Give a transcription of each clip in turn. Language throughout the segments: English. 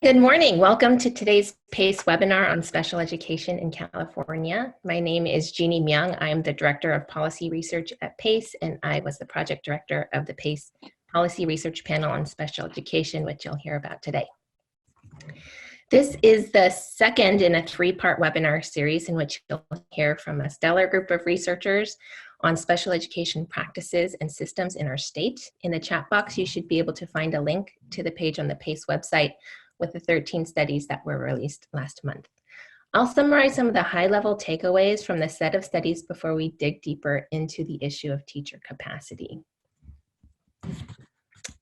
Good morning. Welcome to today's PACE webinar on special education in California. My name is Jeannie Myung. I am the Director of Policy Research at PACE, and I was the Project Director of the PACE Policy Research Panel on Special Education, which you'll hear about today. This is the second in a three-part webinar series in which you'll hear from a stellar group of researchers on special education practices and systems in our state. In the chat box, you should be able to find a link to the page on the PACE website with the 13 studies that were released last month. I'll summarize some of the high-level takeaways from the set of studies before we dig deeper into the issue of teacher capacity.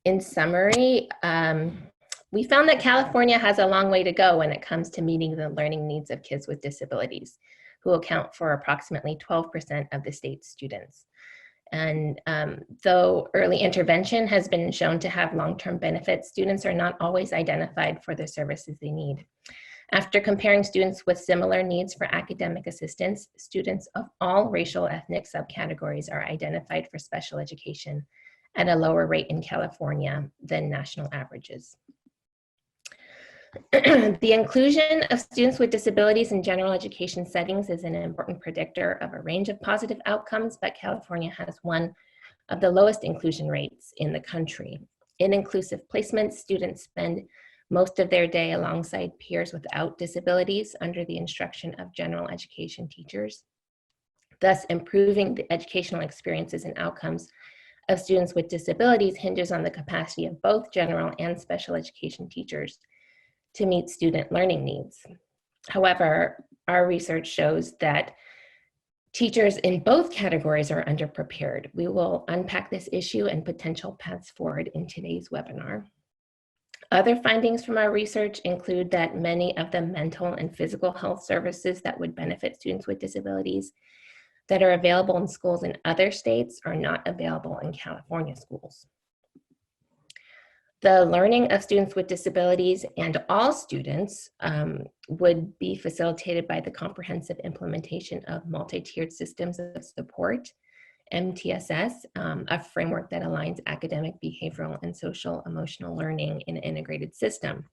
In summary, we found that California has a long way to go when it comes to meeting the learning needs of kids with disabilities, who account for approximately 12% of the state's students. And though early intervention has been shown to have long-term benefits, students are not always identified for the services they need. After comparing students with similar needs for academic assistance, students of all racial ethnic subcategories are identified for special education at a lower rate in California than national averages. The inclusion of students with disabilities in general education settings is an important predictor of a range of positive outcomes, but California has one of the lowest inclusion rates in the country. In inclusive placements, students spend most of their day alongside peers without disabilities under the instruction of general education teachers, thus improving the educational experiences and outcomes of students with disabilities hinges on the capacity of both general and special education teachers to meet student learning needs. However, our research shows that teachers in both categories are underprepared. We will unpack this issue and potential paths forward in today's webinar. Other findings from our research include that many of the mental and physical health services that would benefit students with disabilities that are available in schools in other states are not available in California schools. The learning of students with disabilities and all students would be facilitated by the comprehensive implementation of multi-tiered systems of support, MTSS, a framework that aligns academic, behavioral, and social emotional learning in an integrated system.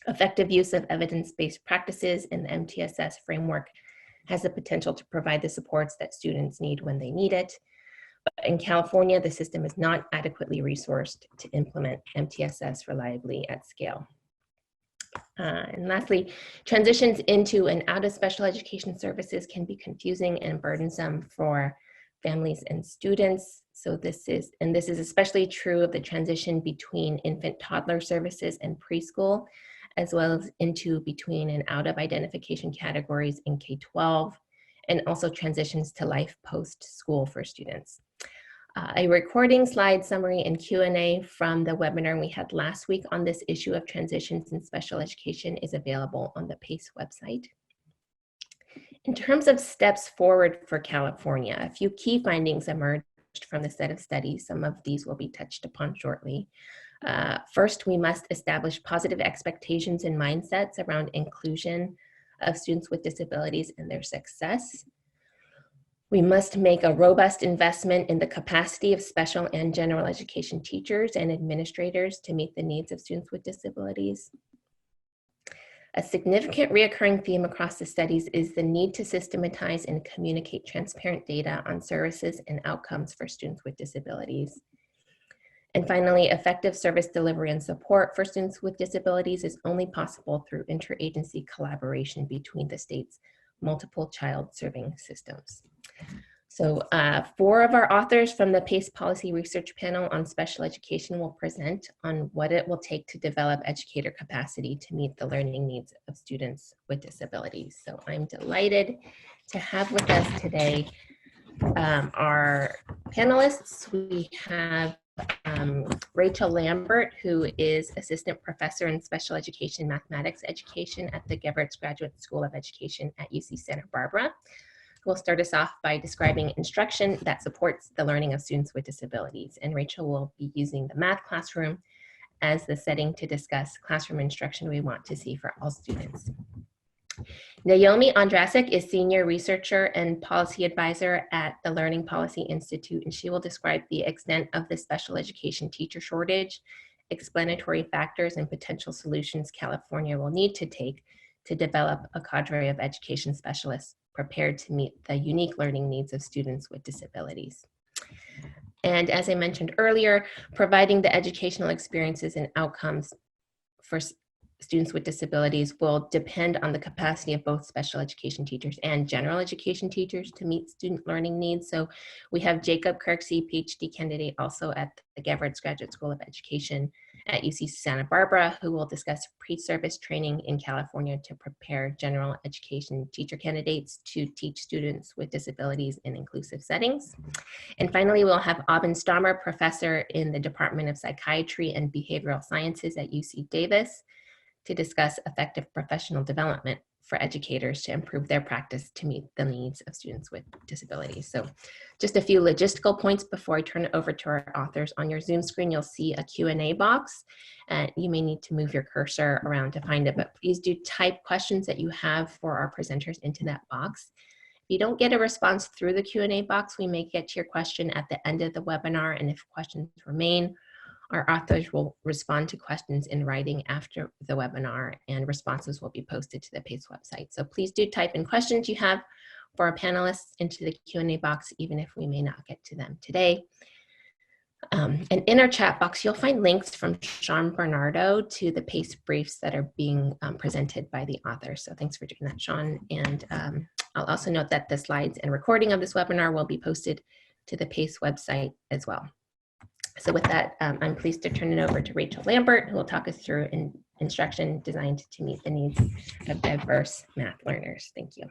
Effective use of evidence-based practices in the MTSS framework has the potential to provide the supports that students need when they need it. But in California, the system is not adequately resourced to implement MTSS reliably at scale. And lastly, transitions into and out of special education services can be confusing and burdensome for families and students. So this is especially true of the transition between infant toddler services and preschool, as well as into, between, and out of identification categories in K-12, and also transitions to life post-school for students. A recording, slide summary, and Q&A from the webinar we had last week on this issue of transitions in special education is available on the PACE website. In terms of steps forward for California, a few key findings emerged from the set of studies. Some of these will be touched upon shortly. First, we must establish positive expectations and mindsets around inclusion of students with disabilities and their success. We must make a robust investment in the capacity of special and general education teachers and administrators to meet the needs of students with disabilities. A significant reoccurring theme across the studies is the need to systematize and communicate transparent data on services and outcomes for students with disabilities. And finally, effective service delivery and support for students with disabilities is only possible through interagency collaboration between the state's multiple child serving systems. So 4 of our authors from the PACE Policy Research Panel on Special Education will present on what it will take to develop educator capacity to meet the learning needs of students with disabilities. So I'm delighted to have with us today our panelists. We have Rachel Lambert, who is Assistant Professor in Special Education Mathematics Education at the Geverts Graduate School of Education at UC Santa Barbara, who will start us off by describing instruction that supports the learning of students with disabilities. And Rachel will be using the math classroom as the setting to discuss classroom instruction we want to see for all students. Naomi Ondrasik is Senior Researcher and Policy Advisor at the Learning Policy Institute, and she will describe the extent of the special education teacher shortage explanatory factors and potential solutions California will need to take to develop a cadre of education specialists prepared to meet the unique learning needs of students with disabilities. And as I mentioned earlier, providing the educational experiences and outcomes for students with disabilities will depend on the capacity of both special education teachers and general education teachers to meet student learning needs. So we have Jacob Kirksey, PhD candidate, also at the Gevwarts Graduate School of Education at UC Santa Barbara, who will discuss pre-service training in California to prepare general education teacher candidates to teach students with disabilities in inclusive settings. And finally, we'll have Aubin Stammer, professor in the Department of Psychiatry and Behavioral Sciences at UC Davis, to discuss effective professional development for educators to improve their practice to meet the needs of students with disabilities. So just a few logistical points before I turn it over to our authors. On your Zoom screen, you'll see a Q&A box. You may need to move your cursor around to find it, but please do type questions that you have for our presenters into that box. If you don't get a response through the Q&A box, we may get to your question at the end of the webinar, and if questions remain, our authors will respond to questions in writing after the webinar, and responses will be posted to the PACE website. So please do type in questions you have for our panelists into the Q&A box, even if we may not get to them today. And in our chat box, you'll find links from Sean Bernardo to the PACE briefs that are being presented by the authors. So thanks for doing that, Sean. And I'll also note that the slides and recording of this webinar will be posted to the PACE website as well. So with that, I'm pleased to turn it over to Rachel Lambert, who will talk us through instruction designed to meet the needs of diverse math learners. Thank you.